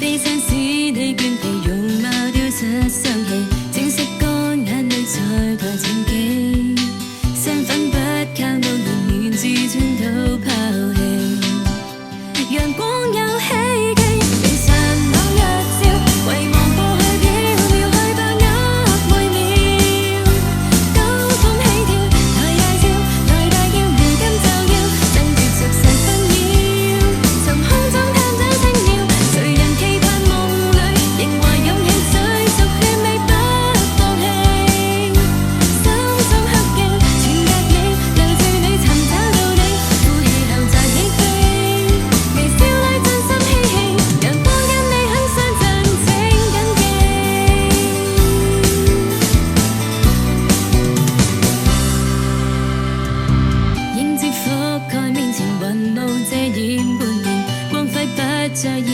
悲傷使你倦疲，容貌丟失生氣，正式乾眼淚在台前記，身份不靠路人，連自尊都拋棄。陽光有希冀，凌晨冷若照，遺忘過去飄渺，去把握每秒。高峰起跳，來大笑，來大叫，如今就要爭奪俗世紛擾。尋空中探找星耀，誰人期盼夢裏，仍懷勇氣追逐血味不放棄。心中黑鏡，全隔你，留住你，尋找到你，呼氣後再起飛。微笑裏盡心嬉戲，陽光跟你很相近，請緊記。迎接覆蓋面前，雲霧遮掩半邊，光輝不再現